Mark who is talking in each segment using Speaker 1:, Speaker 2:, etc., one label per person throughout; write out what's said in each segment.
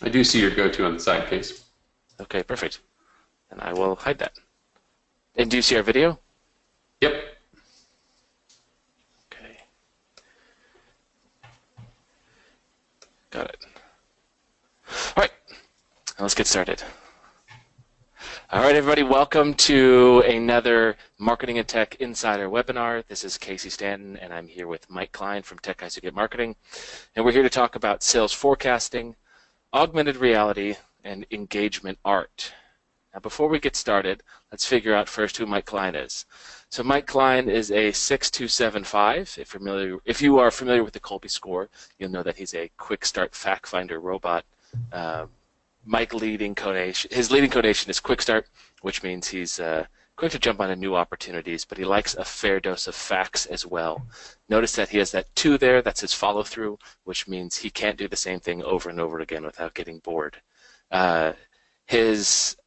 Speaker 1: I do see your go-to on the side case.
Speaker 2: Okay, perfect. And I will hide that. And do you see our video?
Speaker 1: Yep.
Speaker 2: Okay, got it. All right, let's get started. All right, everybody, welcome to another Marketing and Tech Insider webinar. This is Casey Stanton, and I'm here with Mike Cline from Tech Guys Who Get Marketing. And we're here to talk about sales forecasting, augmented reality, and engagement art. Now, before we get started, let's figure out first who Mike Cline is. So Mike Cline is a 6275. If you are familiar with the Colby score, you'll know that he's a quick start fact finder robot. His leading codation is quick start, which means he's quick to jump onto new opportunities, but he likes a fair dose of facts as well. Notice that he has that 2 there, that's his follow through, which means he can't do the same thing over and over again without getting bored. His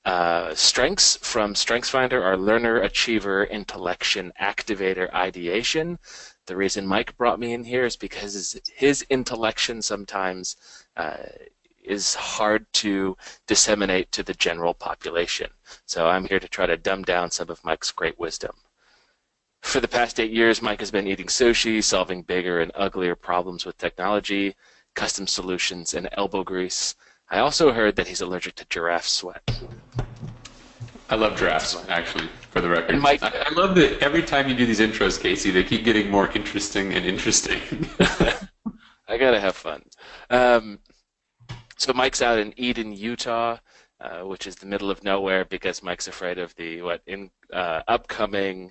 Speaker 2: strengths from StrengthsFinder are learner, achiever, intellection, activator, ideation. The reason Mike brought me in here is because his intellection sometimes is hard to disseminate to the general population. So I'm here to try to dumb down some of Mike's great wisdom. For the past 8 years, Mike has been eating sushi, solving bigger and uglier problems with technology, custom solutions, and elbow grease. I also heard that he's allergic to giraffe sweat.
Speaker 1: I love giraffes, actually, for the record.
Speaker 2: And Mike,
Speaker 1: I love that every time you do these intros, Casey, they keep getting more interesting and interesting.
Speaker 2: I gotta have fun. So Mike's out in Eden, Utah, which is the middle of nowhere because Mike's afraid of the upcoming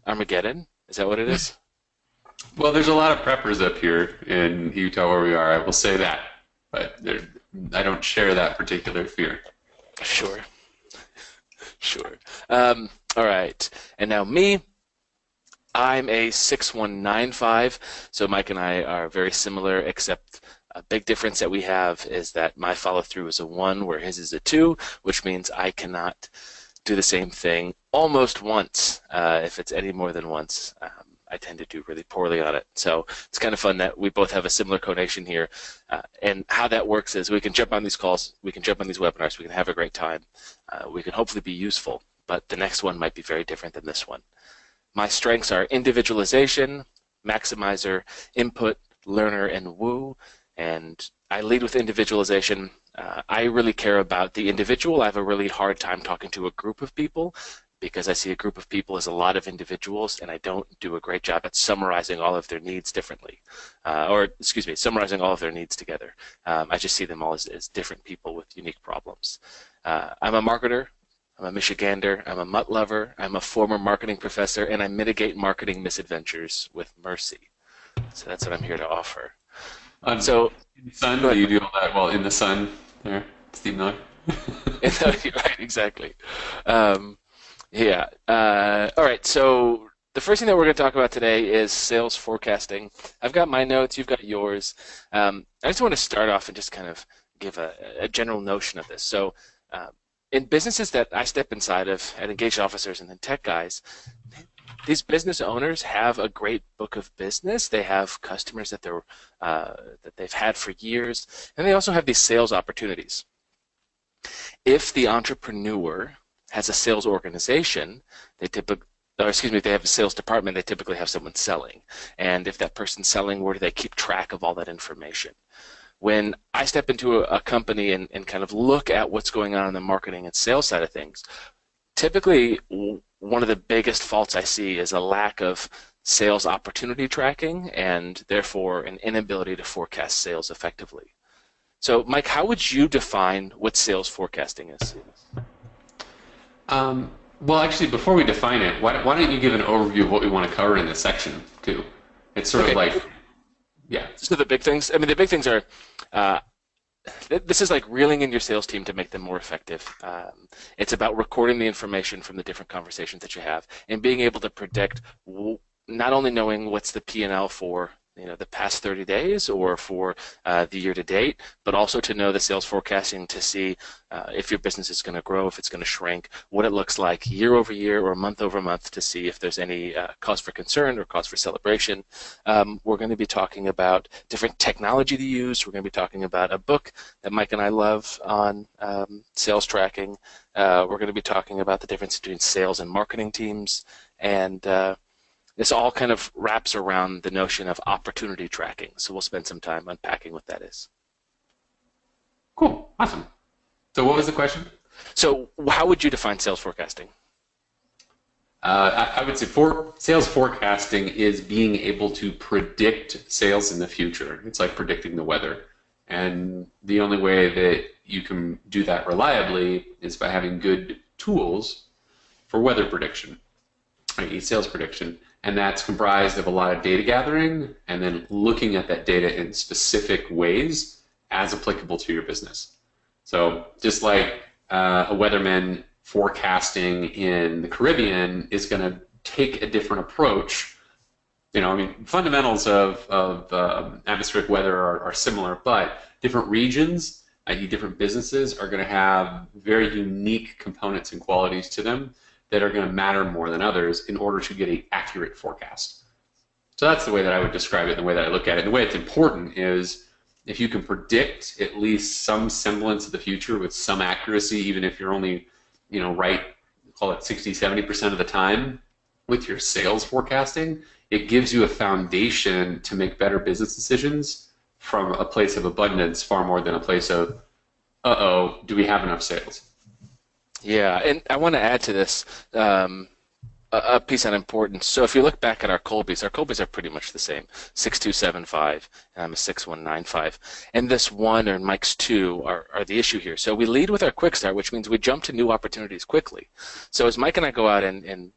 Speaker 2: Armageddon. Is that what it is?
Speaker 1: Well, there's a lot of preppers up here in Utah where we are, I will say that. But I don't share that particular fear.
Speaker 2: Sure. Sure. All right. And now me. I'm a 6195, so Mike and I are very similar, except a big difference that we have is that my follow-through is a 1, where his is a 2, which means I cannot do the same thing almost once. If it's any more than once, I tend to do really poorly on it. So it's kind of fun that we both have a similar conation here. And how that works is we can jump on these calls, we can jump on these webinars, we can have a great time, we can hopefully be useful, but the next one might be very different than this one. My strengths are individualization, maximizer, input, learner, and woo. And I lead with individualization. I really care about the individual. I have a really hard time talking to a group of people because I see a group of people as a lot of individuals, and I don't do a great job at summarizing all of their needs differently. Summarizing all of their needs together. I just see them all as different people with unique problems. I'm a marketer. I'm a Michigander, I'm a mutt lover, I'm a former marketing professor, and I mitigate marketing misadventures with mercy. So that's what I'm here to offer.
Speaker 1: In the sun, do you do all that while in the sun there, Steve Miller?
Speaker 2: Right, exactly. All right, so the first thing that we're going to talk about today is sales forecasting. I've got my notes, you've got yours. I just want to start off and just kind of give a general notion of this. So in businesses that I step inside of at Engaged Officers and then Tech Guys, these business owners have a great book of business. They have customers that they've had for years, and they also have these sales opportunities. If the entrepreneur has a sales organization, they have a sales department, they typically have someone selling. And if that person's selling, where do they keep track of all that information? When I step into a company and kind of look at what's going on in the marketing and sales side of things, typically one of the biggest faults I see is a lack of sales opportunity tracking and therefore an inability to forecast sales effectively. So Mike, how would you define what sales forecasting is?
Speaker 1: Well, actually, before we define it, why don't you give an overview of what we want to cover in this section, too? It's sort of like... Yeah.
Speaker 2: So the big things, the big things are, this is like reeling in your sales team to make them more effective. It's about recording the information from the different conversations that you have and being able to predict, not only knowing what's the P&L for the past 30 days or for the year to date, but also to know the sales forecasting to see if your business is going to grow, if it's going to shrink, what it looks like year over year or month over month to see if there's any cause for concern or cause for celebration. We're going to be talking about different technology to use. We're going to be talking about a book that Mike and I love on sales tracking. We're going to be talking about the difference between sales and marketing teams, and this all kind of wraps around the notion of opportunity tracking. So we'll spend some time unpacking what that is.
Speaker 1: Cool. Awesome. So what was the question?
Speaker 2: So how would you define sales forecasting?
Speaker 1: I would say sales forecasting is being able to predict sales in the future. It's like predicting the weather. And the only way that you can do that reliably is by having good tools for weather prediction, i.e. sales prediction. And that's comprised of a lot of data gathering and then looking at that data in specific ways as applicable to your business. So just like a weatherman forecasting in the Caribbean is going to take a different approach. Fundamentals of atmospheric weather are similar, but different regions, i.e. different businesses, are going to have very unique components and qualities to them that are going to matter more than others in order to get an accurate forecast. So that's the way that I would describe it, and the way that I look at it. And the way it's important is if you can predict at least some semblance of the future with some accuracy, even if you're only, right, call it 60, 70% of the time with your sales forecasting, it gives you a foundation to make better business decisions from a place of abundance far more than a place of, uh-oh, do we have enough sales?
Speaker 2: Yeah, and I want to add to this a piece on importance. So if you look back at our Colbys are pretty much the same, 6275, and I'm a 6195. And this 1 or Mike's 2 are the issue here. So we lead with our quick start, which means we jump to new opportunities quickly. So as Mike and I go out and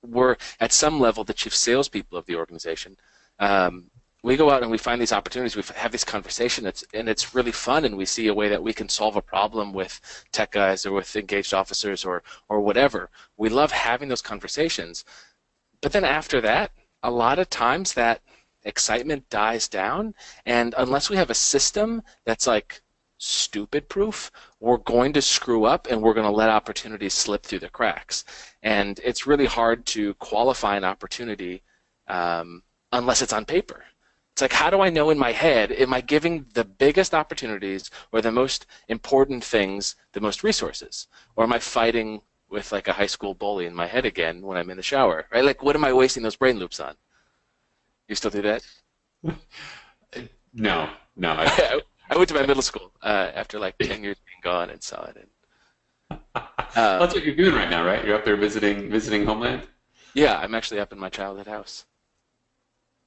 Speaker 2: we're at some level the chief salespeople of the organization, we go out and we find these opportunities, we have this conversation, and it's really fun, and we see a way that we can solve a problem with tech guys or with engaged officers or whatever. We love having those conversations. But then after that, a lot of times that excitement dies down, and unless we have a system that's like stupid proof, we're going to screw up and we're going to let opportunities slip through the cracks. And it's really hard to qualify an opportunity unless it's on paper. It's like, how do I know in my head, am I giving the biggest opportunities or the most important things the most resources? Or am I fighting with like a high school bully in my head again when I'm in the shower? Right? Like, what am I wasting those brain loops on? You still do that?
Speaker 1: No.
Speaker 2: I went to my middle school after like 10 years being gone and saw it.
Speaker 1: Well, that's what you're doing right now, right? You're up there visiting homeland?
Speaker 2: Yeah, I'm actually up in my childhood house.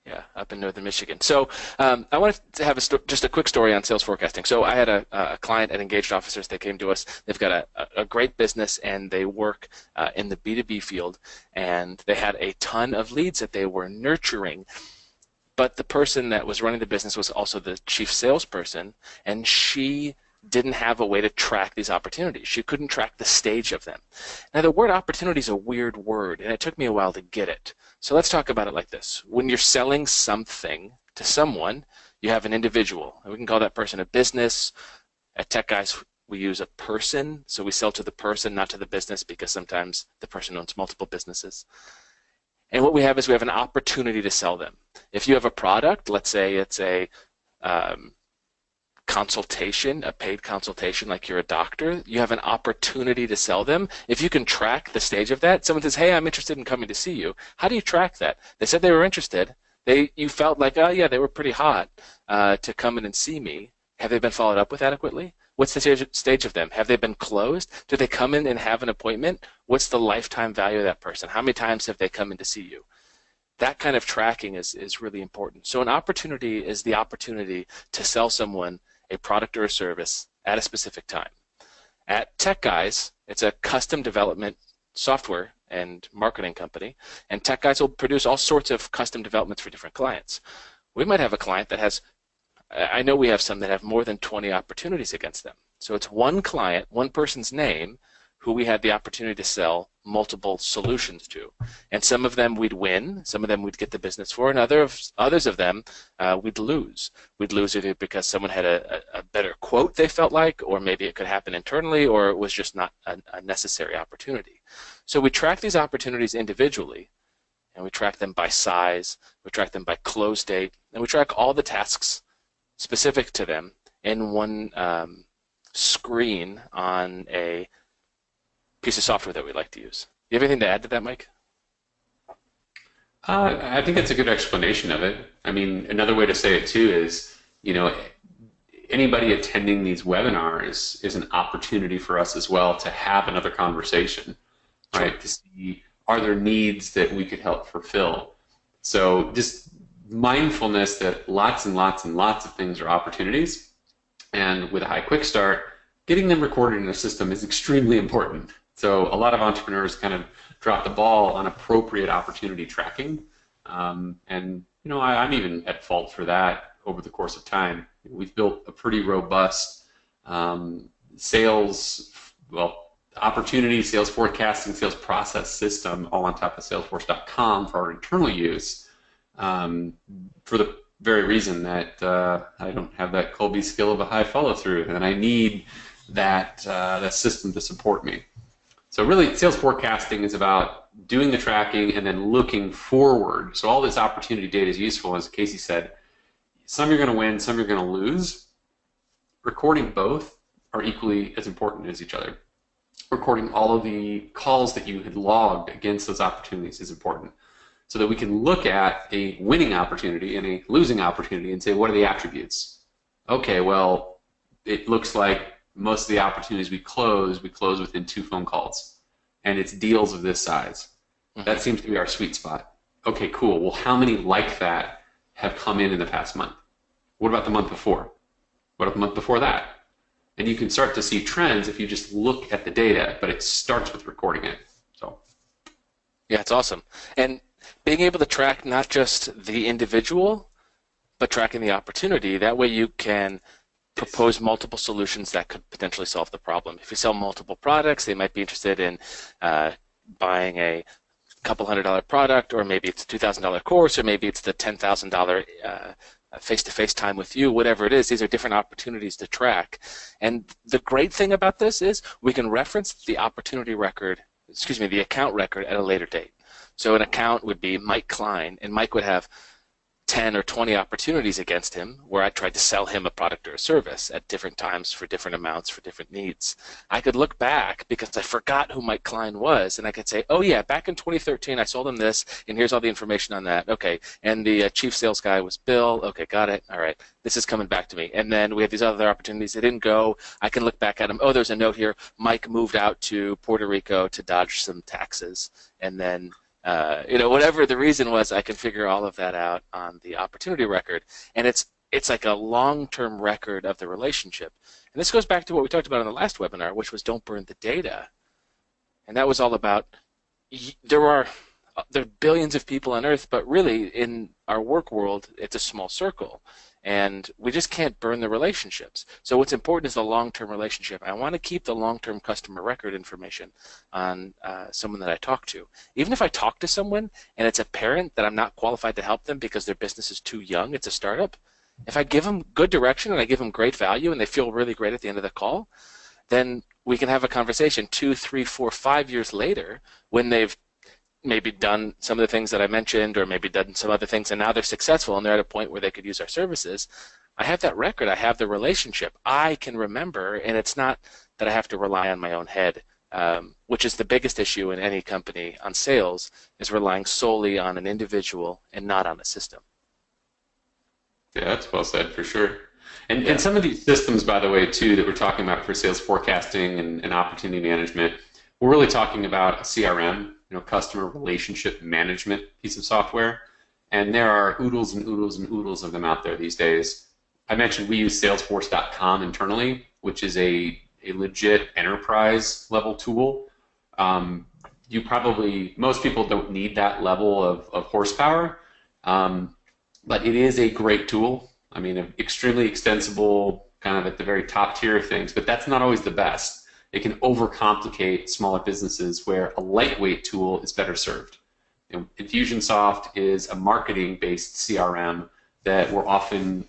Speaker 2: Yeah, up in northern Michigan. So I wanted to have just a quick story on sales forecasting. So I had a client at Engaged Officers. They came to us. They've got a great business, and they work in the B2B field, and they had a ton of leads that they were nurturing. But the person that was running the business was also the chief salesperson, and she didn't have a way to track these opportunities. She couldn't track the stage of them. Now, the word opportunity is a weird word, and it took me a while to get it. So let's talk about it like this. When you're selling something to someone, you have an individual. And we can call that person a business. At Tech Guys, we use a person, so we sell to the person, not to the business, because sometimes the person owns multiple businesses. And what we have is we have an opportunity to sell them. If you have a product, let's say it's a consultation, a paid consultation, like you're a doctor, you have an opportunity to sell them. If you can track the stage of that, someone says, hey, I'm interested in coming to see you. How do you track that? They said they were interested. You felt like, oh, yeah, they were pretty hot to come in and see me. Have they been followed up with adequately? What's the stage of them? Have they been closed? Do they come in and have an appointment? What's the lifetime value of that person? How many times have they come in to see you? That kind of tracking is really important. So an opportunity is the opportunity to sell someone a product or a service at a specific time. At Tech Guys, it's a custom development software and marketing company, and Tech Guys will produce all sorts of custom developments for different clients. We might have a client that has, I know we have some that have more than 20 opportunities against them. So it's one client, one person's name, who we had the opportunity to sell multiple solutions to. And some of them we'd win, some of them we'd get the business for, and others of them we'd lose. We'd lose either because someone had a better quote they felt like, or maybe it could happen internally, or it was just not a necessary opportunity. So we track these opportunities individually, and we track them by size, we track them by close date, and we track all the tasks specific to them in one screen on a piece of software that we like to use. Do you have anything to add to that, Mike?
Speaker 1: I think that's a good explanation of it. I mean, another way to say it too is, anybody attending these webinars is an opportunity for us as well to have another conversation, right? Sure. To see, are there needs that we could help fulfill? So just mindfulness that lots and lots and lots of things are opportunities, and with a high quick start, getting them recorded in a system is extremely important. So a lot of entrepreneurs kind of drop the ball on appropriate opportunity tracking, and I'm even at fault for that over the course of time. We've built a pretty robust sales, opportunity, sales forecasting, sales process system all on top of Salesforce.com for our internal use, for the very reason that I don't have that Colby skill of a high follow-through, and I need that system to support me. So really, sales forecasting is about doing the tracking and then looking forward. So all this opportunity data is useful, as Casey said. Some you're going to win, some you're going to lose. Recording both are equally as important as each other. Recording all of the calls that you had logged against those opportunities is important, so that we can look at a winning opportunity and a losing opportunity and say, what are the attributes? Okay, well, it looks like most of the opportunities we close within 2 phone calls, and it's deals of this size. Mm-hmm. That seems to be our sweet spot. Okay, cool. Well, how many like that have come in the past month? What about the month before? What about the month before that? And you can start to see trends if you just look at the data, but it starts with recording it. So,
Speaker 2: yeah, it's awesome. And being able to track not just the individual, but tracking the opportunity, that way you can propose multiple solutions that could potentially solve the problem. If you sell multiple products, they might be interested in buying a couple $100 product, or maybe it's a $2,000 course, or maybe it's the $10,000 face-to-face time with you, whatever it is. These are different opportunities to track. And the great thing about this is we can reference the opportunity record, the account record at a later date. So an account would be Mike Cline, and Mike would have 10 or 20 opportunities against him where I tried to sell him a product or a service at different times for different amounts for different needs. I could look back because I forgot who Mike Cline was, and I could say, oh yeah, back in 2013 I sold him this, and here's all the information on that. Okay, and the chief sales guy was Bill. Okay, got it. All right, this is coming back to me. And then we have these other opportunities that didn't go. I can look back at them. Oh, there's a note here. Mike moved out to Puerto Rico to dodge some taxes, and then whatever the reason was, I can figure all of that out on the opportunity record, and it's like a long-term record of the relationship. And this goes back to what we talked about in the last webinar, which was don't burn the data. And that was all about there are billions of people on Earth, but really in our work world, it's a small circle. And we just can't burn the relationships. So what's important is the long-term relationship. I want to keep the long-term customer record information on someone that I talk to. Even if I talk to someone and it's apparent that I'm not qualified to help them because their business is too young, it's a startup, if I give them good direction and I give them great value and they feel really great at the end of the call, then we can have a conversation 2, 3, 4, 5 years later when they've maybe done some of the things that I mentioned, or maybe done some other things, and now they're successful and they're at a point where they could use our services. I have that record. I have the relationship. I can remember, and it's not that I have to rely on my own head, which is the biggest issue in any company on sales, is relying solely on an individual and not on a system.
Speaker 1: Yeah, that's well said for sure. And some of these systems, by the way, too, that we're talking about for sales forecasting and opportunity management, we're really talking about a CRM, customer relationship management piece of software, and there are oodles and oodles and oodles of them out there these days. I mentioned we use Salesforce.com internally, which is a legit enterprise level tool. Most people don't need that level of horsepower, but it is a great tool. I mean, extremely extensible, kind of at the very top tier of things, but that's not always the best. it can overcomplicate smaller businesses where a lightweight tool is better served. Infusionsoft is a marketing-based CRM that we're often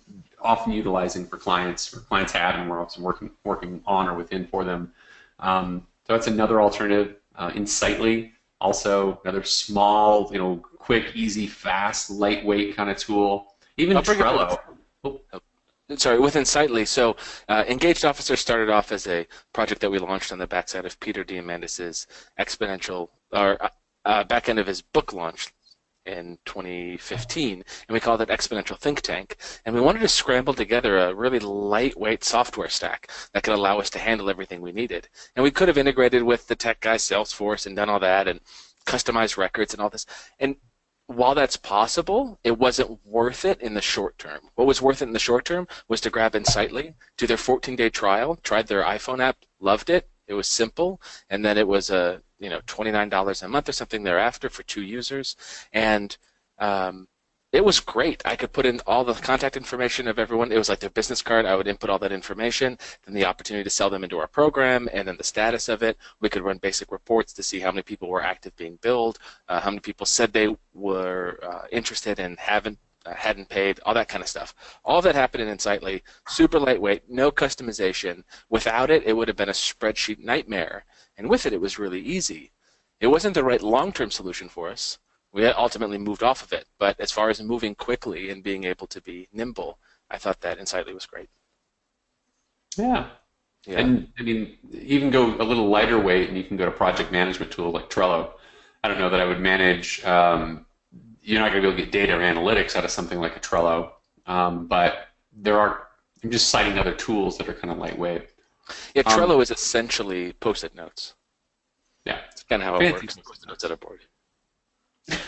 Speaker 1: utilizing for clients, or clients have, and we're also working on or within for them. So that's another alternative. Insightly, also another small, quick, easy, fast, lightweight kind of tool. Even Trello.
Speaker 2: Sorry, with Insightly. So Engaged Officer started off as a project that we launched on the backside of Peter Diamandis's exponential, or back end of his book launch in 2015, and we called it Exponential Think Tank. And we wanted to scramble together a really lightweight software stack that could allow us to handle everything we needed. And we could have integrated with the tech guy Salesforce and done all that and customized records and all this. And while that's possible, it wasn't worth it in the short term. What was worth it in the short term was to grab Insightly, do their 14-day trial, tried their iPhone app, loved it. It was simple, and then it was $29 a month or something thereafter for 2 users, and it was great. I could put in all the contact information of everyone. It was like their business card. I would input all that information, then the opportunity to sell them into our program, and then the status of it. We could run basic reports to see how many people were active being billed, how many people said they were interested and hadn't paid, all that kind of stuff. All that happened in Insightly, super lightweight, no customization. Without it, it would have been a spreadsheet nightmare. And with it, it was really easy. It wasn't the right long-term solution for us. We ultimately moved off of it. But as far as moving quickly and being able to be nimble, I thought that Insightly was great.
Speaker 1: Yeah. And I mean, even go a little lighter weight, and you can go to project management tool like Trello. I don't know that I would manage. You're not going to be able to get data or analytics out of something like a Trello, but there are. I'm just citing other tools that are kind of lightweight.
Speaker 2: Yeah, Trello is essentially Post-it notes.
Speaker 1: Yeah,
Speaker 2: it's kind of how it works. Post-it notes on a board.
Speaker 1: The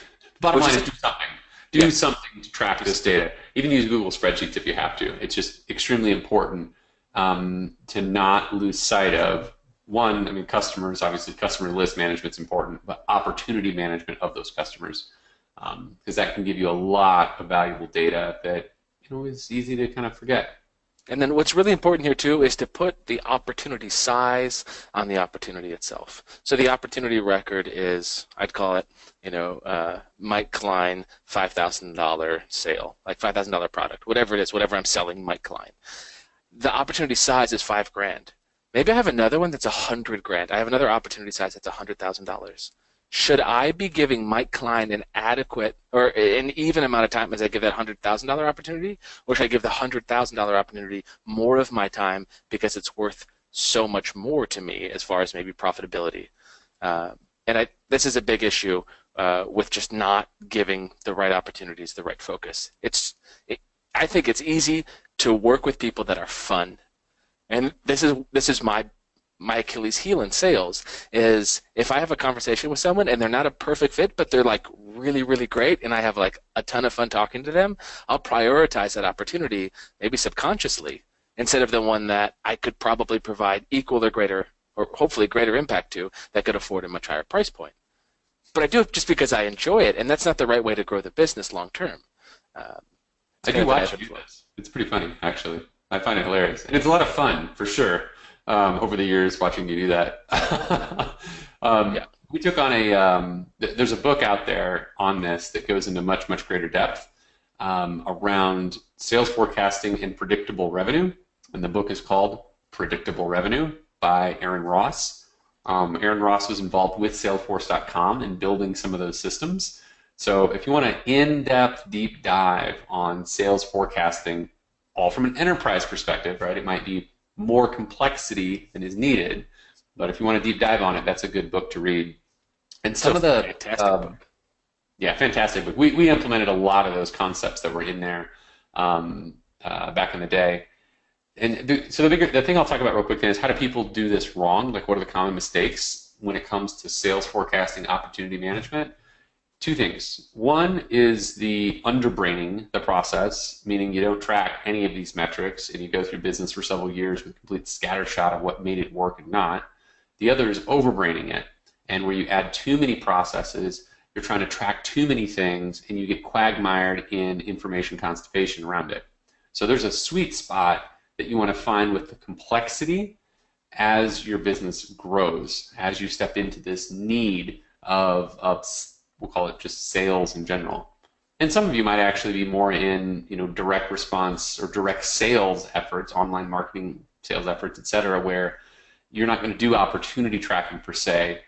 Speaker 1: bottom line is do something. Do something to track this data. Even use Google Spreadsheets if you have to. It's just extremely important to not lose sight of, one, I mean, customers, obviously customer list management is important, but opportunity management of those customers, because that can give you a lot of valuable data that is easy to kind of forget.
Speaker 2: And then what's really important here too is to put the opportunity size on the opportunity itself. So the opportunity record is, I'd call it, Mike Cline $5,000 sale, like $5,000 product, whatever it is, whatever I'm selling, Mike Cline. The opportunity size is $5,000. Maybe I have another one that's $100,000. I have another opportunity size that's $100,000. Should I be giving Mike Cline an adequate or an even amount of time as I give that $100,000 opportunity, or should I give the $100,000 opportunity more of my time because it's worth so much more to me as far as maybe profitability? This is a big issue with just not giving the right opportunities the right focus. I think it's easy to work with people that are fun, and this is my Achilles heel in sales is if I have a conversation with someone and they're not a perfect fit, but they're like really, really great, and I have like a ton of fun talking to them, I'll prioritize that opportunity maybe subconsciously instead of the one that I could probably provide equal or greater, or hopefully greater impact to, that could afford a much higher price point. But I do it just because I enjoy it, and that's not the right way to grow the business long term.
Speaker 1: I do watch you do this. It's pretty funny, actually. I find it hilarious, and it's a lot of fun for sure. Over the years, watching you do that. We took on there's a book out there on this that goes into much, much greater depth around sales forecasting and predictable revenue. And the book is called Predictable Revenue by Aaron Ross. Aaron Ross was involved with Salesforce.com in building some of those systems. So if you want an in-depth, deep dive on sales forecasting, all from an enterprise perspective, right? It might be more complexity than is needed, but if you want to deep dive on it, that's a good book to read. And some of the
Speaker 2: fantastic book.
Speaker 1: Yeah, fantastic book. We implemented a lot of those concepts that were in there back in the day. And so the thing I'll talk about real quick then is how do people do this wrong? Like, what are the common mistakes when it comes to sales forecasting, opportunity management? Two things. One is the underbraining the process, meaning you don't track any of these metrics and you go through business for several years with a complete scattershot of what made it work and not. The other is overbraining it, and where you add too many processes, you're trying to track too many things, and you get quagmired in information constipation around it. So there's a sweet spot that you want to find with the complexity as your business grows, as you step into this need of we'll call it just sales in general. And some of you might actually be more in, direct response or direct sales efforts, online marketing sales efforts, et cetera, where you're not going to do opportunity tracking per se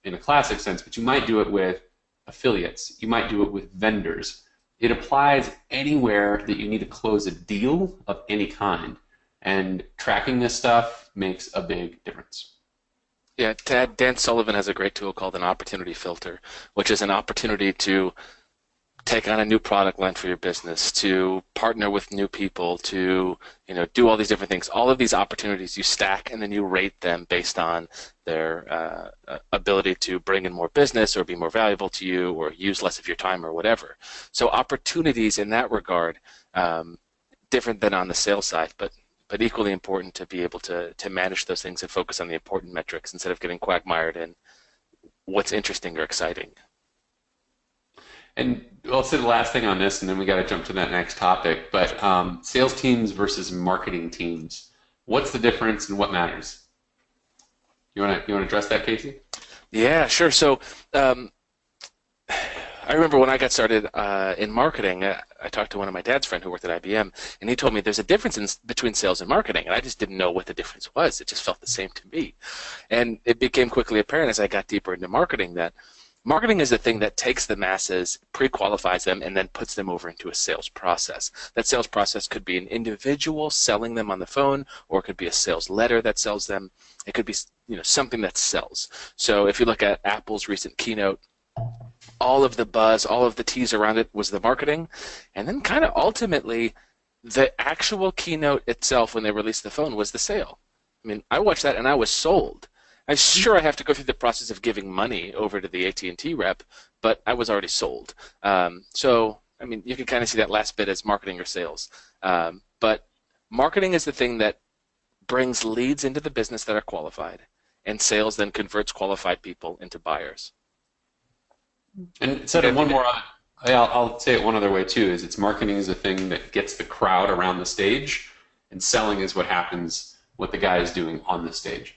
Speaker 1: in a classic sense, but you might do it with affiliates. You might do it with vendors. It applies anywhere that you need to close a deal of any kind. And tracking this stuff makes a big difference.
Speaker 2: Yeah, Dan Sullivan has a great tool called an opportunity filter, which is an opportunity to take on a new product line for your business, to partner with new people, to do all these different things. All of these opportunities you stack, and then you rate them based on their ability to bring in more business or be more valuable to you or use less of your time or whatever. So opportunities in that regard, different than on the sales side, but equally important to be able to manage those things and focus on the important metrics instead of getting quagmired in what's interesting or exciting.
Speaker 1: And I'll say the last thing on this, and then we got to jump to that next topic. But sales teams versus marketing teams, what's the difference and what matters? You want to address that, Casey?
Speaker 2: Yeah, sure. So I remember when I got started in marketing, I talked to one of my dad's friend who worked at IBM, and he told me there's a difference between sales and marketing, and I just didn't know what the difference was. It just felt the same to me. And it became quickly apparent as I got deeper into marketing that marketing is the thing that takes the masses, pre-qualifies them, and then puts them over into a sales process. That sales process could be an individual selling them on the phone, or it could be a sales letter that sells them. It could be something that sells. So if you look at Apple's recent keynote, all of the buzz, all of the tease around it was the marketing, and then kind of ultimately the actual keynote itself when they released the phone was the sale. I mean, I watched that and I was sold. I'm sure I have to go through the process of giving money over to the AT&T rep, but I was already sold. So, I mean, you can kind of see that last bit as marketing or sales. But marketing is the thing that brings leads into the business that are qualified, and sales then converts qualified people into buyers.
Speaker 1: And instead of one more, I'll say it one other way too, is it's marketing is the thing that gets the crowd around the stage, and selling is what happens, what the guy is doing on the stage.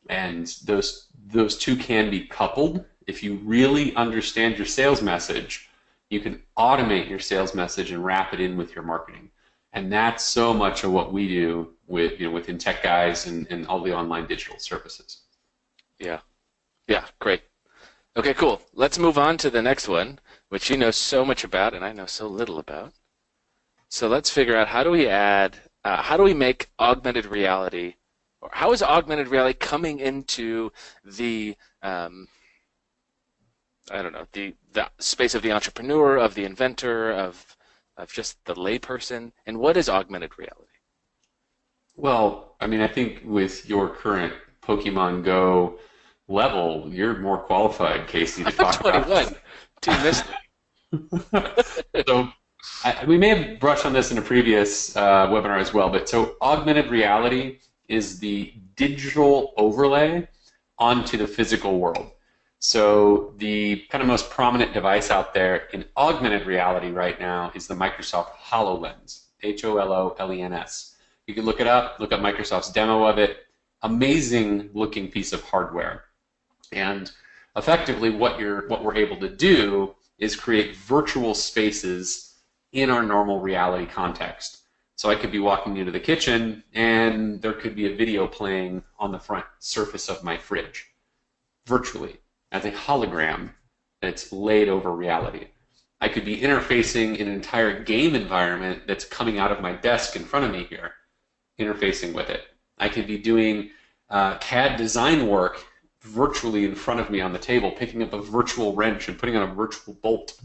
Speaker 1: And those two can be coupled. If you really understand your sales message, you can automate your sales message and wrap it in with your marketing. And that's so much of what we do with within Tech Guys and all the online digital services.
Speaker 2: Yeah, great. Okay, cool. Let's move on to the next one, which you know so much about and I know so little about. So let's figure out how do we make augmented reality. How is augmented reality coming into the the space of the entrepreneur, of the inventor, of just the layperson, and what is augmented reality?
Speaker 1: Well, I mean, I think with your current Pokemon Go level, you're more qualified, Casey, to talk
Speaker 2: 21.
Speaker 1: about.
Speaker 2: Too missed it.
Speaker 1: So we may have brushed on this in a previous webinar as well, but so augmented reality is the digital overlay onto the physical world. So the kind of most prominent device out there in augmented reality right now is the Microsoft HoloLens, HOLOLENS. You can look it up, look up Microsoft's demo of it. Amazing looking piece of hardware. And effectively what we're able to do is create virtual spaces in our normal reality context. So I could be walking into the kitchen and there could be a video playing on the front surface of my fridge, virtually, as a hologram that's laid over reality. I could be interfacing in an entire game environment that's coming out of my desk in front of me here, interfacing with it. I could be doing CAD design work virtually in front of me on the table, picking up a virtual wrench and putting on a virtual bolt.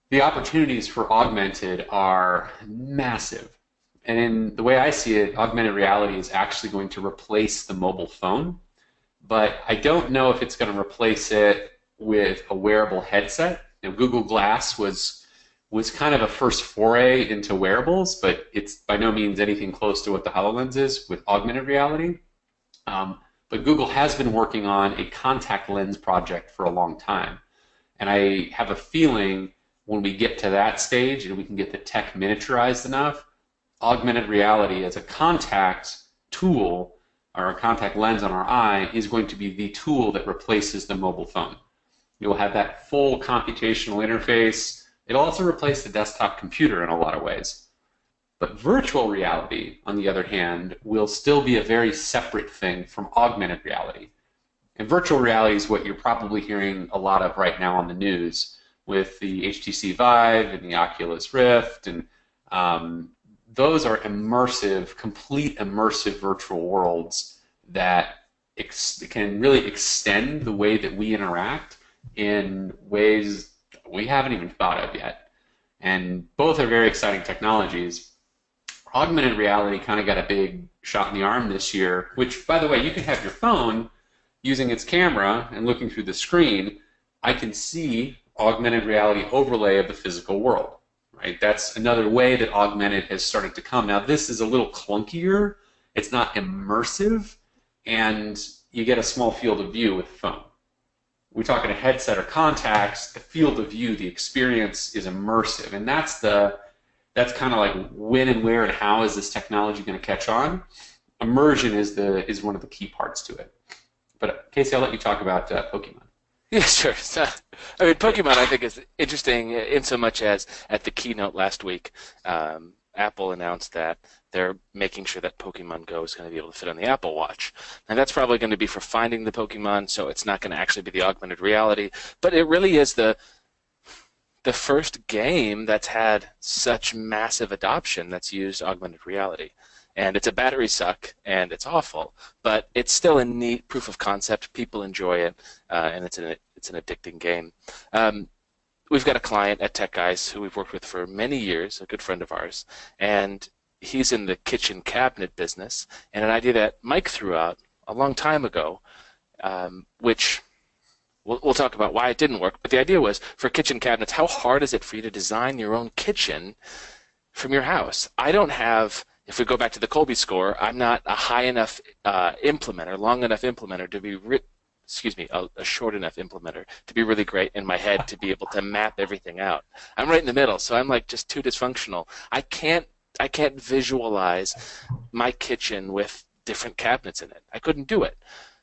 Speaker 1: The opportunities for augmented are massive. And in the way I see it, augmented reality is actually going to replace the mobile phone. But I don't know if it's going to replace it with a wearable headset. Google Glass was kind of a first foray into wearables, but it's by no means anything close to what the HoloLens is with augmented reality. But Google has been working on a contact lens project for a long time. And I have a feeling when we get to that stage and we can get the tech miniaturized enough, augmented reality as a contact tool or a contact lens on our eye is going to be the tool that replaces the mobile phone. You'll have that full computational interface. It'll also replace the desktop computer in a lot of ways. But virtual reality, on the other hand, will still be a very separate thing from augmented reality. And virtual reality is what you're probably hearing a lot of right now on the news with the HTC Vive and the Oculus Rift, and those are immersive, complete immersive virtual worlds that can really extend the way that we interact in ways we haven't even thought of yet. And both are very exciting technologies. Augmented reality kind of got a big shot in the arm this year, which, by the way, you can have your phone using its camera and looking through the screen. I can see augmented reality overlay of the physical world. Right? That's another way that augmented has started to come. Now, this is a little clunkier. It's not immersive, and you get a small field of view with the phone. We're talking a headset or contacts, the field of view, the experience is immersive, and that's kind of like when and where and how is this technology going to catch on. Immersion is one of the key parts to it. But Casey, I'll let you talk about Pokemon.
Speaker 2: Yeah, sure. So, I mean, Pokemon, I think, is interesting in so much as at the keynote last week, Apple announced that they're making sure that Pokemon Go is going to be able to fit on the Apple Watch. And that's probably going to be for finding the Pokemon, so it's not going to actually be the augmented reality. But it really is the first game that's had such massive adoption that's used augmented reality. And it's a battery suck, and it's awful, but it's still a neat proof of concept. People enjoy it, and it's an addicting game. We've got a client at Tech Guys who we've worked with for many years, a good friend of ours, and he's in the kitchen cabinet business, and an idea that Mike threw out a long time ago, which we'll talk about why it didn't work, but the idea was for kitchen cabinets, how hard is it for you to design your own kitchen from your house? I don't have... If we go back to the Colby score, I'm not a high enough implementer, long enough implementer to be, a short enough implementer to be really great in my head to be able to map everything out. I'm right in the middle, so I'm like just too dysfunctional. I can't visualize my kitchen with different cabinets in it. I couldn't do it.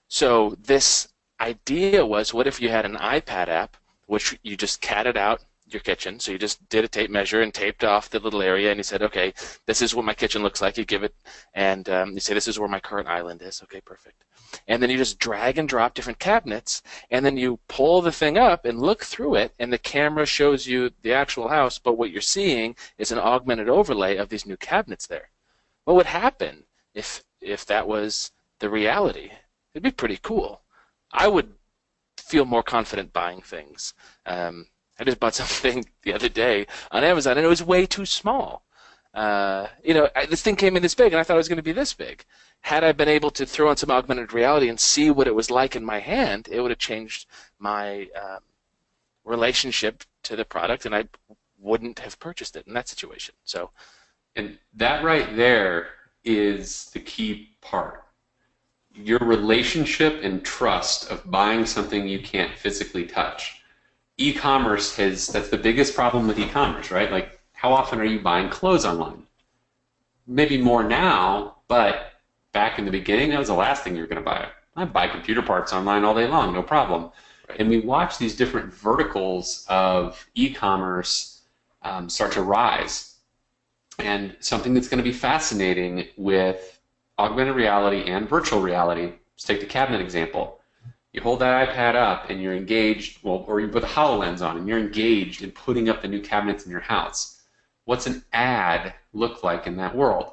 Speaker 2: So this idea was, what if you had an iPad app, which you just catted out your kitchen, so you just did a tape measure and taped off the little area, and you said, okay, this is what my kitchen looks like. You give it, and you say, this is where my current island is. Okay, perfect. And then you just drag and drop different cabinets, and then you pull the thing up and look through it, and the camera shows you the actual house, but what you're seeing is an augmented overlay of these new cabinets there. What would happen if that was the reality? It'd be pretty cool. I would feel more confident buying things. I just bought something the other day on Amazon, and it was way too small. This thing came in this big, and I thought it was going to be this big. Had I been able to throw on some augmented reality and see what it was like in my hand, it would have changed my relationship to the product, and I wouldn't have purchased it in that situation. So,
Speaker 1: and that right there is the key part. Your relationship and trust of buying something you can't physically touch. E-commerce that's the biggest problem with e-commerce, right? Like, how often are you buying clothes online? Maybe more now, but back in the beginning, that was the last thing you were going to buy. I buy computer parts online all day long, no problem. Right. And we watch these different verticals of e-commerce start to rise. And something that's going to be fascinating with augmented reality and virtual reality, let's take the cabinet example. You hold that iPad up and you're engaged, or you put the HoloLens on and you're engaged in putting up the new cabinets in your house. What's an ad look like in that world?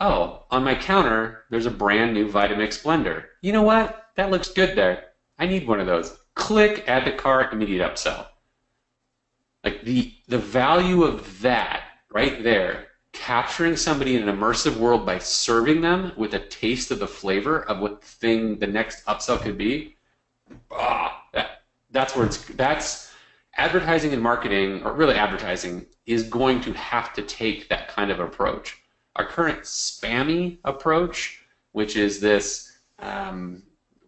Speaker 1: Oh, on my counter, there's a brand new Vitamix blender. You know what? That looks good there. I need one of those. Click, add to cart, immediate upsell. Like the value of that right there, capturing somebody in an immersive world by serving them with a taste of the flavor of what the next upsell could be, that's advertising and marketing, or really advertising, is going to have to take that kind of approach. Our current spammy approach, which is this,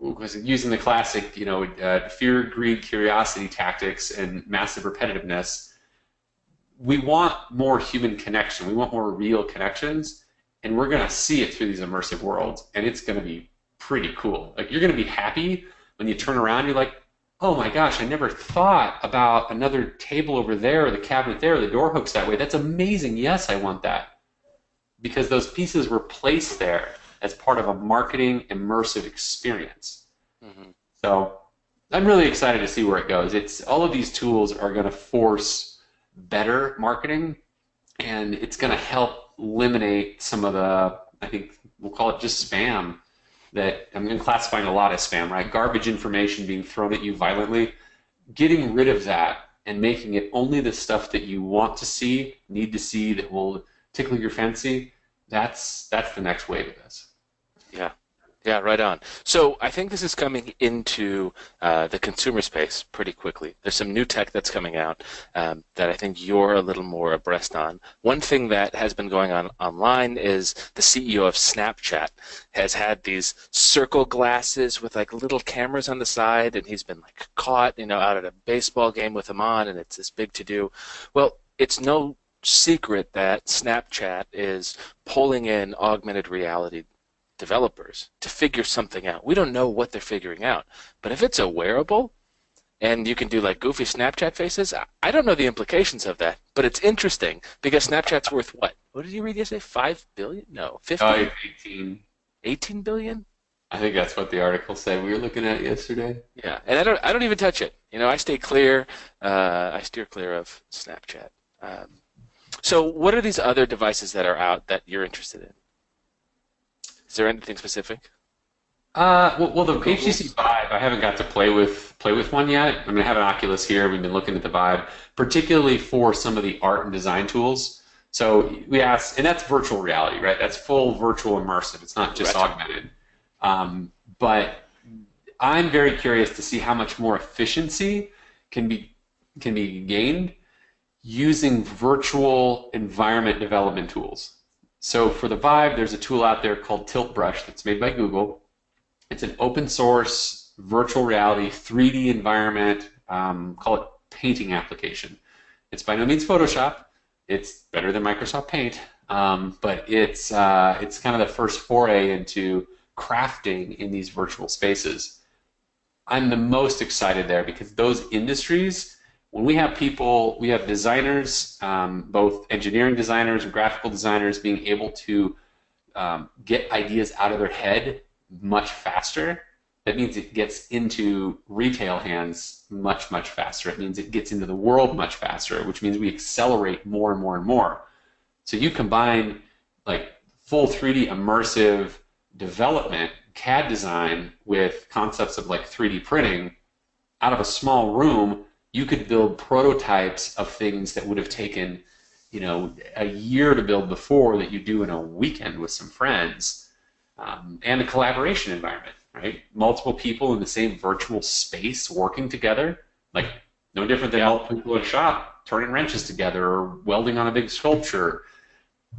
Speaker 1: using the classic, fear, greed, curiosity tactics and massive repetitiveness, we want more human connection. We want more real connections, and we're going to see it through these immersive worlds, and it's going to be pretty cool. Like, you're going to be happy when you turn around, you're like, oh my gosh, I never thought about another table over there, or the cabinet there, or the door hooks that way. That's amazing. Yes, I want that. Because those pieces were placed there as part of a marketing immersive experience. Mm-hmm. So I'm really excited to see where it goes. It's all of these tools are going to force better marketing, and it's going to help eliminate some of the, I think we'll call it just spam, that I'm going to classify a lot as spam, right? Garbage information being thrown at you violently. Getting rid of that and making it only the stuff that you want to see, need to see, that will tickle your fancy, that's the next wave of this.
Speaker 2: Yeah. Yeah, right on. So I think this is coming into the consumer space pretty quickly. There's some new tech that's coming out that I think you're a little more abreast on. One thing that has been going on online is the CEO of Snapchat has had these circle glasses with like little cameras on the side, and he's been like caught, out at a baseball game with them on, and it's this big to-do. Well, it's no secret that Snapchat is pulling in augmented reality developers to figure something out. We don't know what they're figuring out, but if it's a wearable and you can do like goofy Snapchat faces, I don't know the implications of that, but it's interesting because Snapchat's worth what? What did you read yesterday? 5 billion? No, 50?
Speaker 1: 18.
Speaker 2: 18 billion?
Speaker 1: I think that's what the article said we were looking at yesterday.
Speaker 2: Yeah, and I don't even touch it. I stay clear. I steer clear of Snapchat. So what are these other devices that are out that you're interested in? Is there anything specific?
Speaker 1: Well, the HTC Vive, I haven't got to play with one yet. I mean, I have an Oculus here. We've been looking at the Vive, particularly for some of the art and design tools. So we asked, and that's virtual reality, right? That's full virtual immersive. It's not just augmented. But I'm very curious to see how much more efficiency can be gained using virtual environment development tools. So for the Vive, there's a tool out there called Tilt Brush that's made by Google. It's an open source virtual reality 3D environment, call it painting application. It's by no means Photoshop. It's better than Microsoft Paint, but it's kind of the first foray into crafting in these virtual spaces. I'm the most excited there because those industries, when we have people, we have designers, both engineering designers and graphical designers, being able to get ideas out of their head much faster. That means it gets into retail hands much, much faster. It means it gets into the world much faster, which means we accelerate more and more and more. So you combine like full 3D immersive development, CAD design, with concepts of like 3D printing. Out of a small room, you could build prototypes of things that would have taken, a year to build before, that you do in a weekend with some friends, and a collaboration environment, right? Multiple people in the same virtual space working together, like no different than multiple people in a shop turning wrenches together or welding on a big sculpture.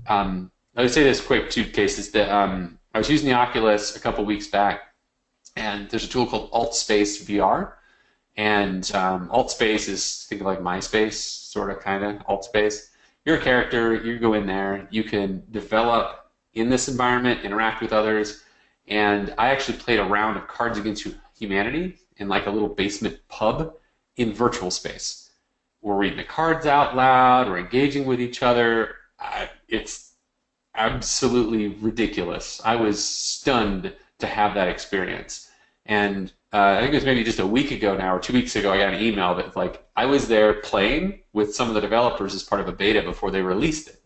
Speaker 1: I would say this quick, two cases that I was using the Oculus a couple weeks back, and there's a tool called AltSpace VR. And AltSpace is, think of like MySpace, sort of, kind of, AltSpace. You're a character, you go in there, you can develop in this environment, interact with others, and I actually played a round of Cards Against Humanity in like a little basement pub in virtual space. We're reading the cards out loud, we're engaging with each other. It's absolutely ridiculous. I was stunned to have that experience. And I think it was maybe just a week ago now, or 2 weeks ago, I got an email that like I was there playing with some of the developers as part of a beta before they released it.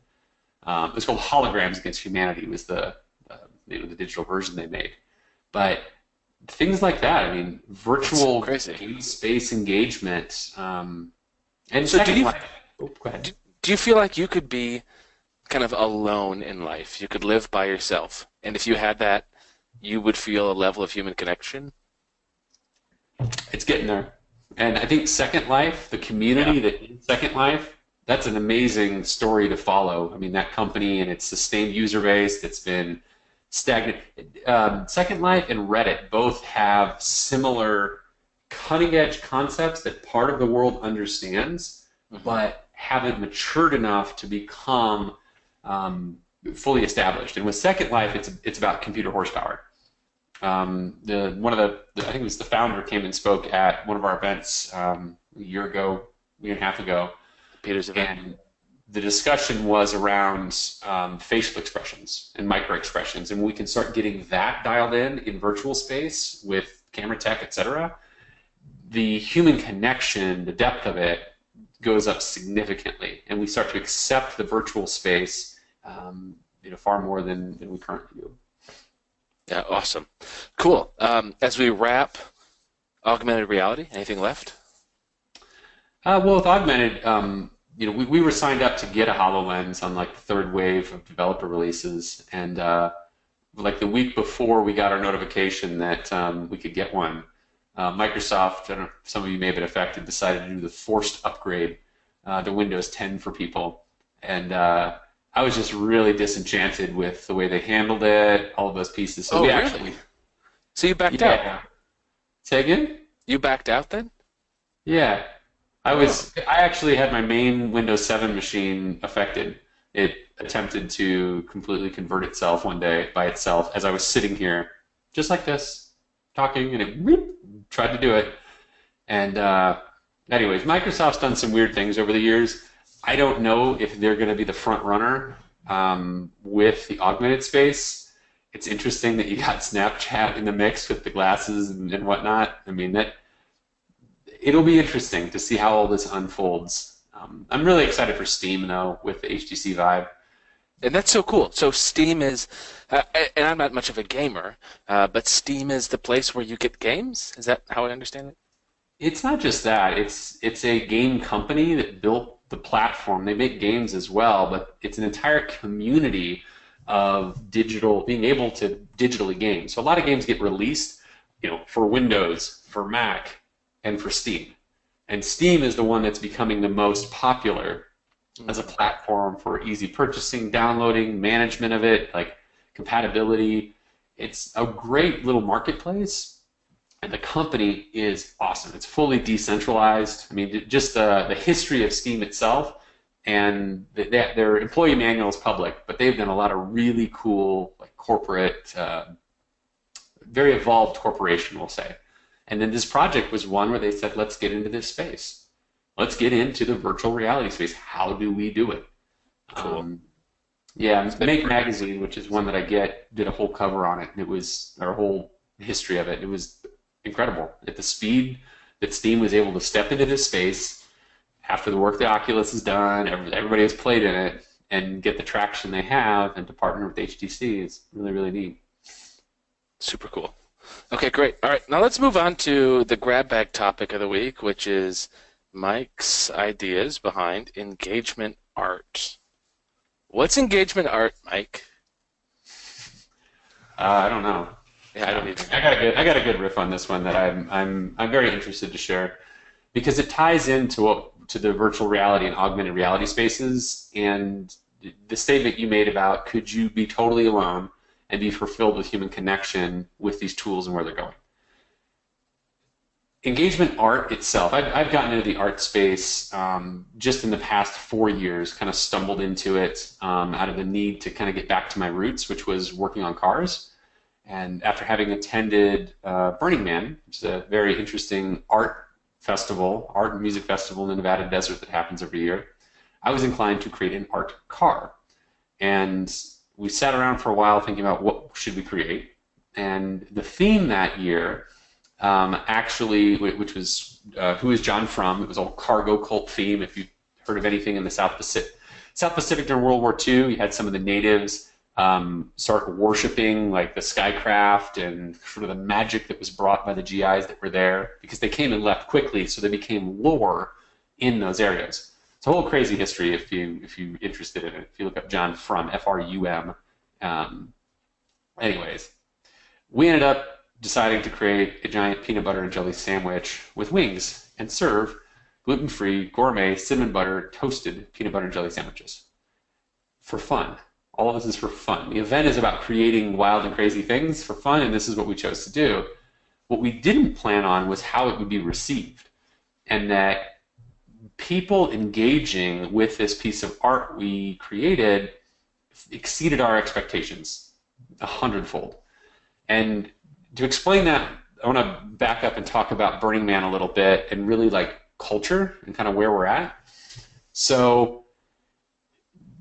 Speaker 1: It was called Holograms Against Humanity, was the digital version they made. But things like that, I mean, virtual game space engagement. And so go ahead.
Speaker 2: Do you feel like you could be kind of alone in life? You could live by yourself, and if you had that, you would feel a level of human connection?
Speaker 1: It's getting there. And I think Second Life, the community that is Second Life, that's an amazing story to follow. I mean, that company and its sustained user base that's been stagnant. Second Life and Reddit both have similar cutting-edge concepts that part of the world understands, but haven't matured enough to become fully established. And with Second Life, it's about computer horsepower. I think it was the founder came and spoke at one of our events a year and a half ago,
Speaker 2: Peter's event.
Speaker 1: and the discussion was around facial expressions and micro expressions, and we can start getting that dialed in virtual space with camera tech, etc. The human connection, the depth of it, goes up significantly, and we start to accept the virtual space, far more than we currently do.
Speaker 2: Yeah, awesome. Cool. As we wrap augmented reality, anything left?
Speaker 1: Well, with Augmented, we were signed up to get a HoloLens on like the third wave of developer releases, and like the week before we got our notification that we could get one, Microsoft, I don't know if some of you may have been affected, decided to do the forced upgrade to Windows 10 for people, and I was just really disenchanted with the way they handled it, all of those pieces. So
Speaker 2: really? Actually, so you backed out?
Speaker 1: Say again?
Speaker 2: You backed out then?
Speaker 1: Yeah. I actually had my main Windows 7 machine affected. It attempted to completely convert itself one day by itself as I was sitting here, just like this, talking, and it tried to do it. And anyways, Microsoft's done some weird things over the years. I don't know if they're going to be the front runner with the augmented space. It's interesting that you got Snapchat in the mix with the glasses and whatnot. I mean, it'll be interesting to see how all this unfolds. I'm really excited for Steam, though, with the HTC Vive.
Speaker 2: And that's so cool. So Steam is, and I'm not much of a gamer, but Steam is the place where you get games? Is that how I understand it?
Speaker 1: It's not just that. It's a game company that built the platform. They make games as well, but it's an entire community of being able to digitally game. So a lot of games get released, for Windows, for Mac, and for Steam. And Steam is the one that's becoming the most popular as a platform for easy purchasing, downloading, management of it, like compatibility. It's a great little marketplace. And the company is awesome. It's fully decentralized. I mean, just the history of Steam itself, and their employee manual is public, but they've done a lot of really cool, like corporate, very evolved corporation, we'll say. And then this project was one where they said, let's get into this space. Let's get into the virtual reality space. How do we do it?
Speaker 2: Cool.
Speaker 1: Make Magazine, which is one that I get, did a whole cover on it. And it was our whole history of it. It was incredible at the speed that Steam was able to step into this space after the work the Oculus has done, everybody has played in it, and get the traction they have, and to partner with HTC is really, really neat.
Speaker 2: Super cool. Okay, great. All right, now let's move on to the grab bag topic of the week, which is Mike's ideas behind engagement art. What's engagement art, Mike?
Speaker 1: I don't know.
Speaker 2: Yeah, I don't either.
Speaker 1: I got a good riff on this one that I'm very interested to share, because it ties into the virtual reality and augmented reality spaces, and the statement you made about could you be totally alone and be fulfilled with human connection with these tools and where they're going. Engagement art itself, I've gotten into the art space just in the past 4 years, kind of stumbled into it out of the need to kind of get back to my roots, which was working on cars. And after having attended Burning Man, which is a very interesting art and music festival in the Nevada desert that happens every year, I was inclined to create an art car. And we sat around for a while thinking about what should we create. And the theme that year, which was Who is John From? It was a cargo cult theme. If you've heard of anything in the South Pacific during World War II, you had some of the natives start worshiping like the skycraft and sort of the magic that was brought by the GIs that were there, because they came and left quickly, so they became lore in those areas. It's a whole crazy history if you're interested in it. If you look up John From, F-R-U-M. Anyways, we ended up deciding to create a giant peanut butter and jelly sandwich with wings and serve gluten-free, gourmet, cinnamon butter, toasted peanut butter and jelly sandwiches for fun. All of this is for fun. The event is about creating wild and crazy things for fun, and this is what we chose to do. What we didn't plan on was how it would be received, and that people engaging with this piece of art we created exceeded our expectations 100-fold. And to explain that, I want to back up and talk about Burning Man a little bit and really like culture and kind of where we're at. So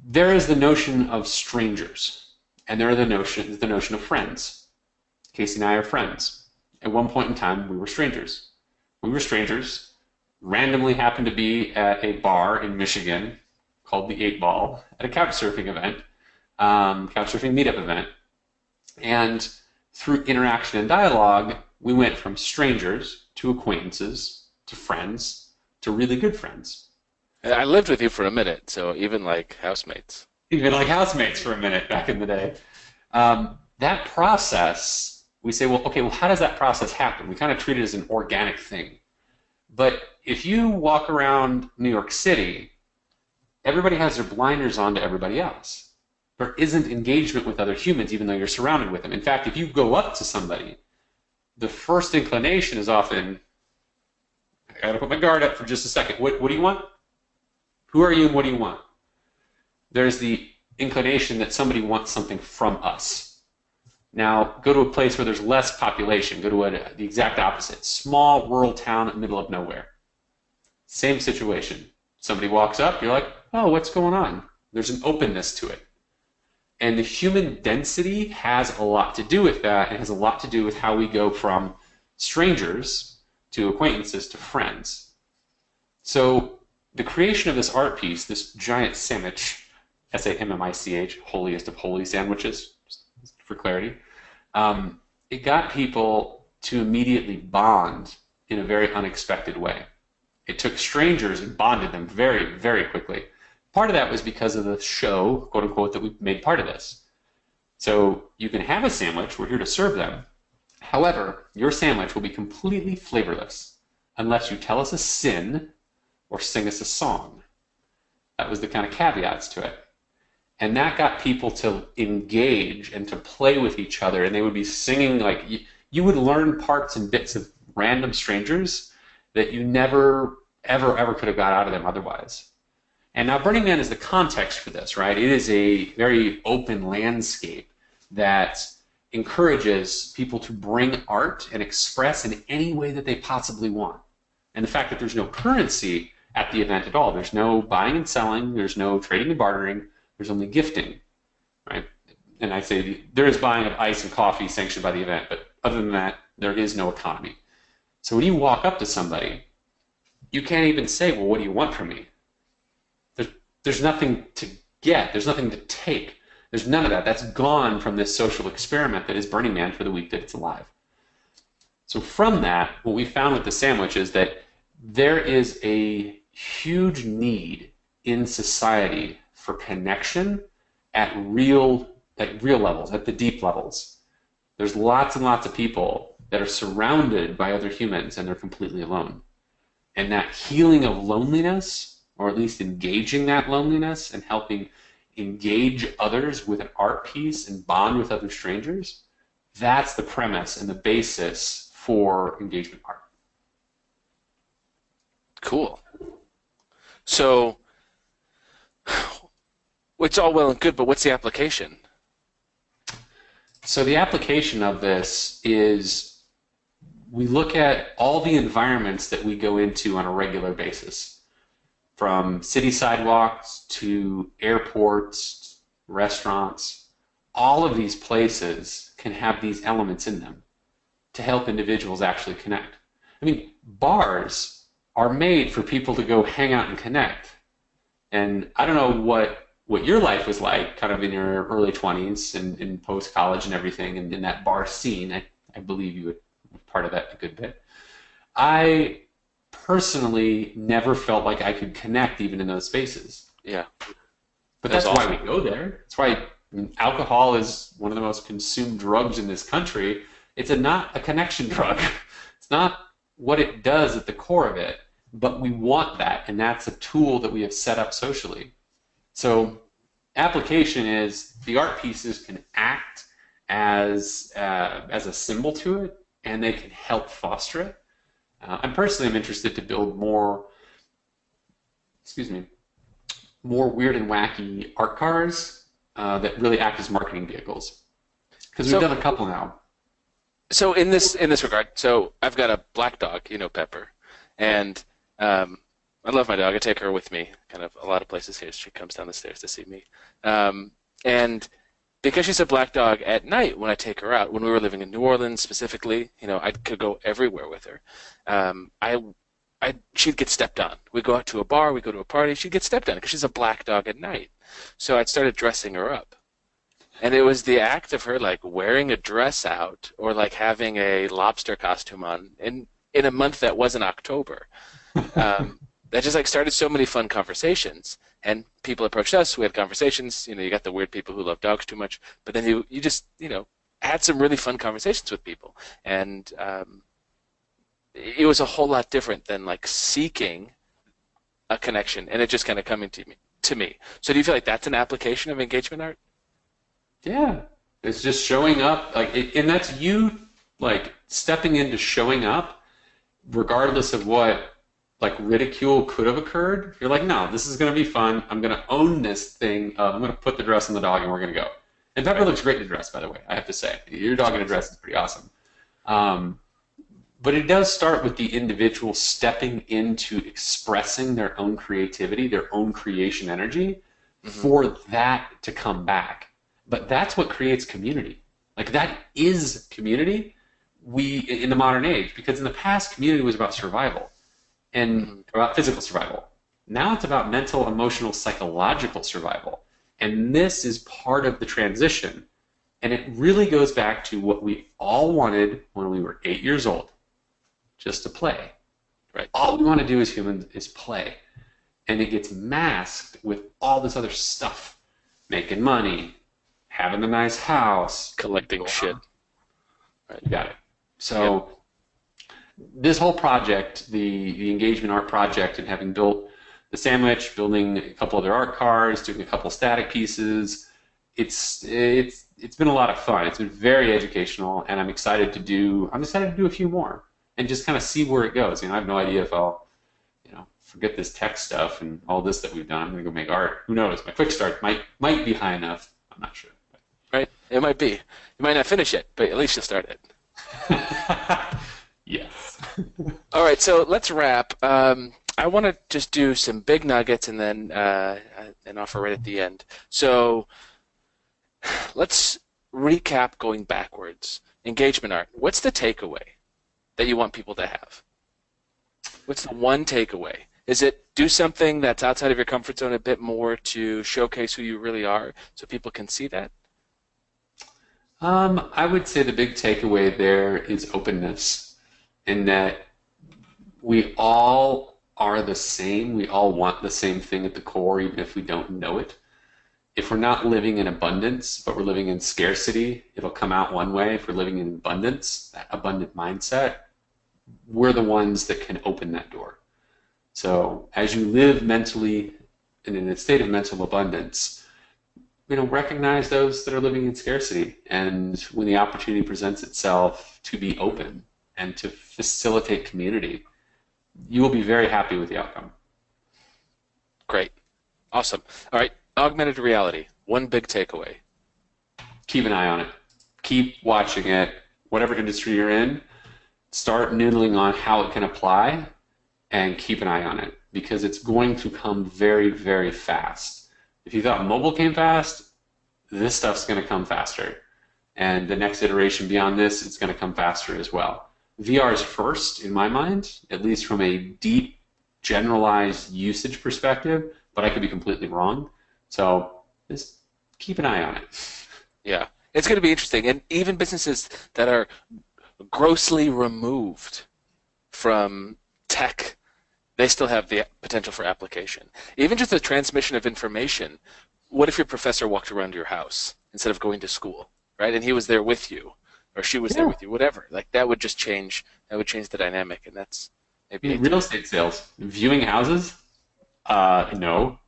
Speaker 1: there is the notion of strangers, and there are the notion of friends. Casey and I are friends. At one point in time, we were strangers. We were strangers, randomly happened to be at a bar in Michigan called the 8 Ball at a couch surfing event, couch surfing meetup event. And through interaction and dialogue, we went from strangers to acquaintances to friends to really good friends.
Speaker 2: I lived with you for a minute, so even like housemates.
Speaker 1: Even like housemates for a minute back in the day. That process, we say, well, okay, well, how does that process happen? We kind of treat it as an organic thing. But if you walk around New York City, everybody has their blinders on to everybody else. There isn't engagement with other humans, even though you're surrounded with them. In fact, if you go up to somebody, the first inclination is often, I gotta put my guard up for just a second. What do you want? Who are you and what do you want? There's the inclination that somebody wants something from us. Now, go to a place where there's less population. Go to the exact opposite. Small, rural town in the middle of nowhere. Same situation. Somebody walks up, you're like, oh, what's going on? There's an openness to it. And the human density has a lot to do with that, and has a lot to do with how we go from strangers to acquaintances to friends. So the creation of this art piece, this giant sandwich, S-A-M-M-I-C-H, holiest of holy sandwiches, just for clarity, it got people to immediately bond in a very unexpected way. It took strangers and bonded them very, very quickly. Part of that was because of the show, quote unquote, that we made part of this. So you can have a sandwich, we're here to serve them. However, your sandwich will be completely flavorless unless you tell us a sin or sing us a song. That was the kind of caveats to it. And that got people to engage and to play with each other, and they would be singing, like, you would learn parts and bits of random strangers that you never, ever could have got out of them otherwise. And now Burning Man is the context for this, right? It is a very open landscape that encourages people to bring art and express in any way that they possibly want. And the fact that there's no currency at the event at all, there's no buying and selling, there's no trading and bartering, there's only gifting, right? And I say there is buying of ice and coffee sanctioned by the event, but other than that, there is no economy. So when you walk up to somebody, you can't even say, well, what do you want from me? There's nothing to get. There's nothing to take. There's none of that. That's gone from this social experiment that is Burning Man for the week that it's alive. So from that, what we found with the sandwich is that there is a huge need in society for connection at real levels, at the deep levels. There's lots and lots of people that are surrounded by other humans and they're completely alone. And that healing of loneliness, or at least engaging that loneliness and helping engage others with an art piece and bond with other strangers, that's the premise and the basis for engagement art.
Speaker 2: Cool. So, it's all well and good, but what's the application?
Speaker 1: So the application of this is we look at all the environments that we go into on a regular basis. From city sidewalks to airports, restaurants, all of these places can have these elements in them to help individuals actually connect. I mean, bars are made for people to go hang out and connect. And I don't know what your life was like kind of in your early 20s and in post-college and everything, and in that bar scene. I believe you were part of that a good bit. I personally never felt like I could connect even in those spaces.
Speaker 2: Yeah.
Speaker 1: But that's why we go there. That's why alcohol is one of the most consumed drugs in this country. It's not a connection drug. It's not what it does at the core of it, but we want that, and that's a tool that we have set up socially. So application is the art pieces can act as a symbol to it, and they can help foster it. I'm personally interested to build more weird and wacky art cars that really act as marketing vehicles. Because we've
Speaker 2: So,
Speaker 1: done a couple now.
Speaker 2: so in this regard, so I've got a black dog, Pepper, and I love my dog. I take her with me, kind of a lot of places here. She comes down the stairs to see me, and because she's a black dog, at night when I take her out, when we were living in New Orleans specifically, I could go everywhere with her. She'd get stepped on. We'd go out to a bar, we'd go to a party, she'd get stepped on because she's a black dog at night. So I'd started dressing her up. And it was the act of her like wearing a dress out or like having a lobster costume on in a month that wasn't October. That just like started so many fun conversations. And people approached us, we had conversations, you got the weird people who love dogs too much, but then you just, had some really fun conversations with people. And it was a whole lot different than like seeking a connection and it just kind of coming to me. So do you feel like that's an application of engagement art?
Speaker 1: Yeah, it's just showing up, and that's you, like, stepping into showing up, regardless of what, like, ridicule could have occurred. You're like, no, this is going to be fun. I'm going to own this thing. I'm going to put the dress on the dog, and we're going to go. And Pepper looks great in a dress, by the way, I have to say. Your dog in a dress is pretty awesome. But it does start with the individual stepping into expressing their own creativity, their own creation energy, for that to come back. But that's what creates community. Like, that is community in the modern age, because in the past, community was about survival and about physical survival. Now it's about mental, emotional, psychological survival. And this is part of the transition. And it really goes back to what we all wanted when we were 8 years old, just to play.
Speaker 2: Right.
Speaker 1: All we want to do as humans is play. And it gets masked with all this other stuff. Making money, having a nice house,
Speaker 2: collecting shit.
Speaker 1: Right, you got it. So this whole project, the engagement art project, and having built the sandwich, building a couple other art cars, doing a couple static pieces, it's been a lot of fun. It's been very educational, and I'm excited to do a few more and just kind of see where it goes. I have no idea if I'll forget this tech stuff and all this that we've done. I'm gonna go make art. Who knows? My quick start might be high enough. I'm not sure.
Speaker 2: Right? It might be. You might not finish it, but at least you'll start it.
Speaker 1: Yes.
Speaker 2: All right, so let's wrap. I want to just do some big nuggets and then an offer right at the end. So let's recap going backwards. Engagement art. What's the takeaway that you want people to have? What's the one takeaway? Is it do something that's outside of your comfort zone a bit more to showcase who you really are so people can see that?
Speaker 1: I would say the big takeaway there is openness, in that we all are the same. We all want the same thing at the core, even if we don't know it. If we're not living in abundance, but we're living in scarcity, it'll come out one way. If we're living in abundance, that abundant mindset, we're the ones that can open that door. So as you live mentally and in a state of mental abundance, recognize those that are living in scarcity. And when the opportunity presents itself to be open and to facilitate community, you will be very happy with the outcome.
Speaker 2: Great. Awesome. All right. Augmented reality. One big takeaway.
Speaker 1: Keep an eye on it. Keep watching it. Whatever industry you're in, start noodling on how it can apply and keep an eye on it, because it's going to come very, very fast. If you thought mobile came fast, this stuff's going to come faster. And the next iteration beyond this, it's going to come faster as well. VR is first, in my mind, at least from a deep, generalized usage perspective, but I could be completely wrong. So just keep an eye on it.
Speaker 2: Yeah, it's going to be interesting. And even businesses that are grossly removed from tech, they still have the potential for application. Even just the transmission of information. What if your professor walked around your house instead of going to school, right? And he was there with you, or she was there with you, whatever. Like, that would just change. That would change the dynamic, and that's maybe
Speaker 1: real estate sales, viewing houses. No,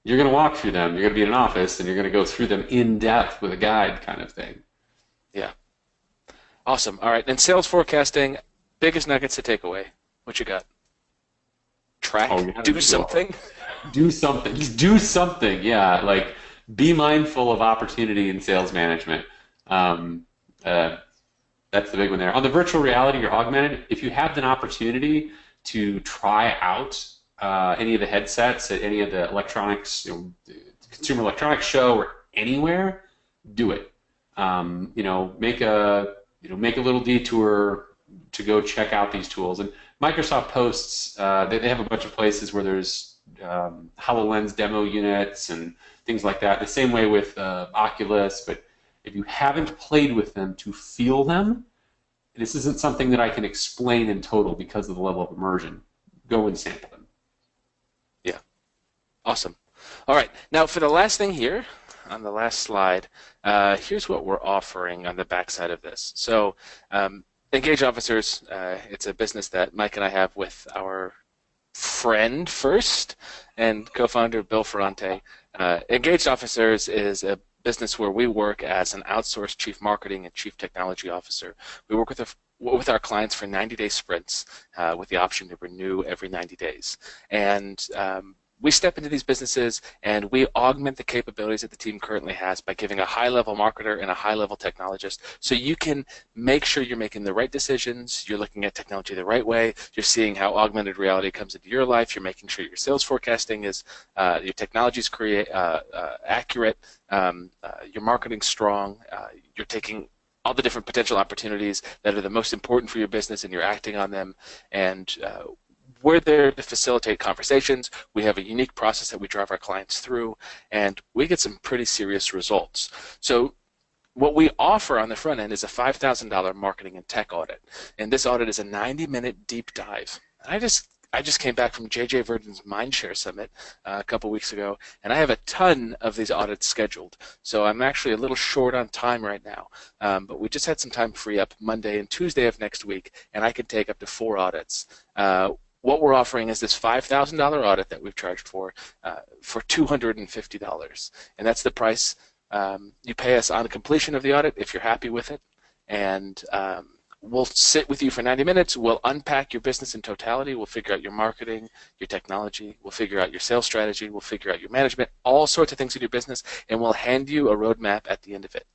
Speaker 1: you're going to walk through them. You're going to be in an office, and you're going to go through them in depth with a guide, kind of thing.
Speaker 2: Yeah. Awesome. All right. And sales forecasting, biggest nuggets to take away. What you got? Track. Do something.
Speaker 1: Do something. Just do something. Yeah. Like, be mindful of opportunity in sales management. Um, uh, that's the big one there. On the virtual reality or augmented, if you have an opportunity to try out any of the headsets at any of the electronics, consumer electronics show or anywhere, do it. Make a little detour to go check out these tools. And Microsoft posts, they have a bunch of places where there's HoloLens demo units and things like that. The same way with Oculus, but if you haven't played with them to feel them, this isn't something that I can explain in total because of the level of immersion. Go and sample them.
Speaker 2: Yeah, awesome. All right, now for the last thing here, on the last slide, here's what we're offering on the backside of this. So Engage Officers, it's a business that Mike and I have with our friend first and co-founder Bill Ferrante. Engaged Officers is a business where we work as an outsourced chief marketing and chief technology officer. We work with our clients for 90-day sprints with the option to renew every 90 days. And we step into these businesses and we augment the capabilities that the team currently has by giving a high-level marketer and a high-level technologist so you can make sure you're making the right decisions, you're looking at technology the right way, you're seeing how augmented reality comes into your life, you're making sure your sales forecasting is, your technology is accurate, your marketing strong, you're taking all the different potential opportunities that are the most important for your business and you're acting on them. And we're there to facilitate conversations. We have a unique process that we drive our clients through, and we get some pretty serious results. So what we offer on the front end is a $5,000 marketing and tech audit, and this audit is a 90-minute deep dive. I just came back from JJ Verdon's Mindshare Summit a couple weeks ago, and I have a ton of these audits scheduled. So I'm actually a little short on time right now, but we just had some time free up Monday and Tuesday of next week, and I can take up to 4 audits. What we're offering is this $5,000 audit that we've charged for $250, and that's the price. You pay us on completion of the audit if you're happy with it, and we'll sit with you for 90 minutes. We'll unpack your business in totality. We'll figure out your marketing, your technology. We'll figure out your sales strategy. We'll figure out your management, all sorts of things in your business, and we'll hand you a roadmap at the end of it.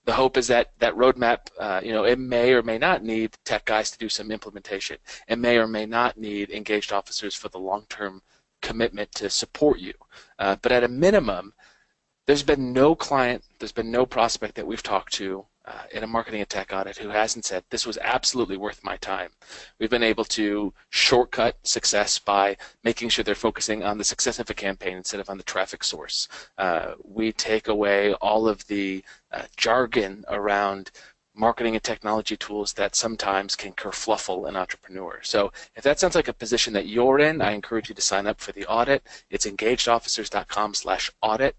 Speaker 2: The hope is that that roadmap, it may or may not need tech guys to do some implementation. It may or may not need engaged officers for the long-term commitment to support you. But at a minimum, there's been no client, there's been no prospect that we've talked to in a marketing and tech audit who hasn't said, this was absolutely worth my time. We've been able to shortcut success by making sure they're focusing on the success of a campaign instead of on the traffic source. We take away all of the jargon around marketing and technology tools that sometimes can kerfluffle an entrepreneur. So if that sounds like a position that you're in, I encourage you to sign up for the audit. It's engagedofficers.com/audit.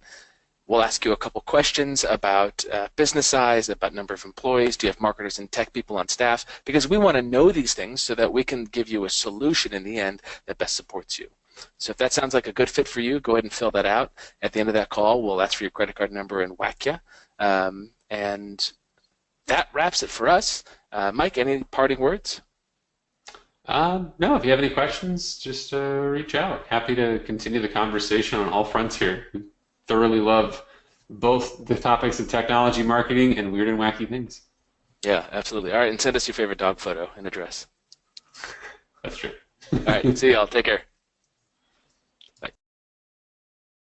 Speaker 2: We'll ask you a couple questions about business size, about number of employees. Do you have marketers and tech people on staff? Because we want to know these things so that we can give you a solution in the end that best supports you. So if that sounds like a good fit for you, go ahead and fill that out. At the end of that call, we'll ask for your credit card number and whack you. And that wraps it for us. Mike, any parting words?
Speaker 1: No, if you have any questions, just reach out. Happy to continue the conversation on all fronts here. Thoroughly love both the topics of technology, marketing, and weird and wacky things.
Speaker 2: Yeah, absolutely. All right, and send us your favorite dog photo and address.
Speaker 1: That's true.
Speaker 2: All right, see y'all. Take care.